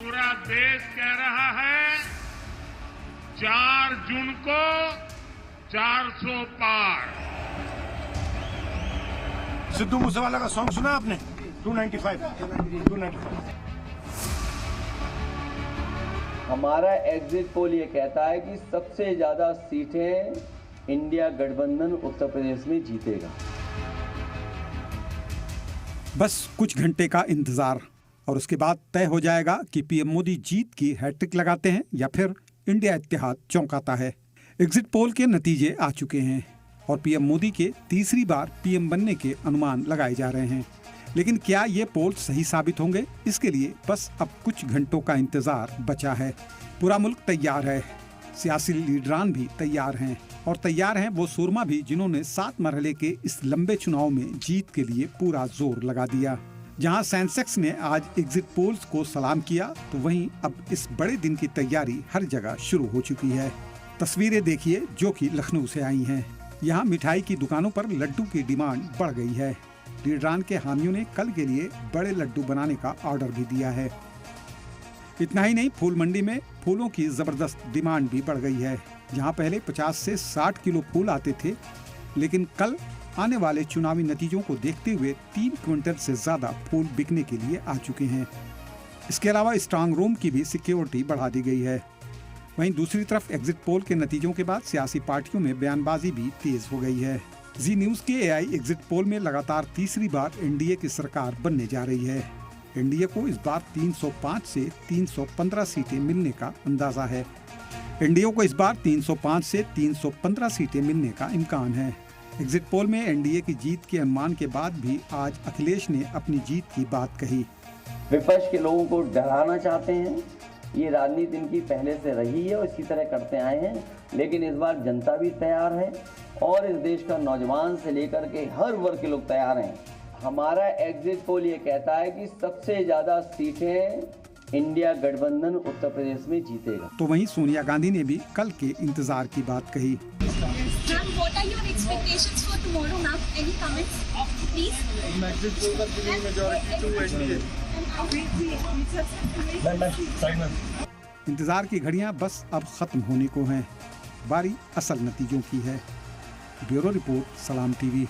पूरा देश कह रहा है 4 जून को 400 पार। सिद्धू मूसेवाला का सॉन्ग सुना आपने? 295। हमारा एग्जिट पोल ये कहता है कि सबसे ज्यादा सीटें इंडिया गठबंधन उत्तर प्रदेश में जीतेगा। बस कुछ घंटे का इंतजार और उसके बाद तय हो जाएगा कि पीएम मोदी जीत की हैट्रिक लगाते हैं या फिर इंडिया इत्तेहाद चौंकाता है। एग्जिट पोल के नतीजे आ चुके हैं और पीएम मोदी के तीसरी बार पीएम बनने के अनुमान लगाए जा रहे हैं। लेकिन क्या ये पोल सही साबित होंगे? इसके लिए बस अब कुछ घंटों का इंतजार बचा है। पूरा मुल्क तैयार है, सियासी लीडरान भी तैयार हैं और तैयार हैं वो सूरमा भी जिन्होंने 7 मरहले के इस लंबे चुनाव में जीत के लिए पूरा जोर लगा दिया। जहां सेंसेक्स ने आज एग्जिट पोल्स को सलाम किया, तो वहीं अब इस बड़े दिन की तैयारी हर जगह शुरू हो चुकी है। तस्वीरें देखिए जो कि लखनऊ से आई हैं। यहाँ मिठाई की दुकानों पर लड्डू की डिमांड बढ़ गई है। लीडरान के हामियों ने कल के लिए बड़े लड्डू बनाने का ऑर्डर भी दिया है। इतना ही नहीं, फूल मंडी में फूलों की जबरदस्त डिमांड भी बढ़ गई है। जहां पहले 50 से 60 किलो फूल आते थे, लेकिन कल आने वाले चुनावी नतीजों को देखते हुए 3 क्विंटल से ज्यादा फूल बिकने के लिए आ चुके हैं। इसके अलावा स्ट्रांग रूम की भी सिक्योरिटी बढ़ा दी गई है। वहीं दूसरी तरफ एग्जिट पोल के नतीजों के बाद सियासी पार्टियों में बयानबाजी भी तेज हो गई है। जी न्यूज के एआई एग्जिट पोल में लगातार तीसरी बार एनडीए की सरकार बनने जा रही है। एनडीए को इस बार 305 से 315 सीटें मिलने का अंदाजा है। एनडीए को इस बार 305 से 315 सीटें मिलने का इम्कान है। एग्जिट पोल में एनडीए की जीत के अनुमान के बाद भी आज अखिलेश ने अपनी जीत की बात कही। विपक्ष के लोगों को डराना चाहते हैं, ये राजनीति इनकी पहले से रही है और इसी तरह करते आए हैं। लेकिन इस बार जनता भी तैयार है और इस देश का नौजवान से लेकर के हर वर्ग के लोग तैयार हैं। हमारा एग्जिट पोल ये कहता है कि सबसे ज्यादा सीटें इंडिया गठबंधन उत्तर प्रदेश में जीतेगा। तो वहीं सोनिया गांधी ने भी कल के इंतजार की बात कही। What are your expectations for tomorrow, ma'am? Any comments, please? Exit poll का प्रीलिम मेजॉरिटी टू एनडीए। इंतजार की घड़ियां बस अब खत्म होने को हैं। बारी असल नतीजों की है। ब्यूरो रिपोर्ट, सलाम टीवी।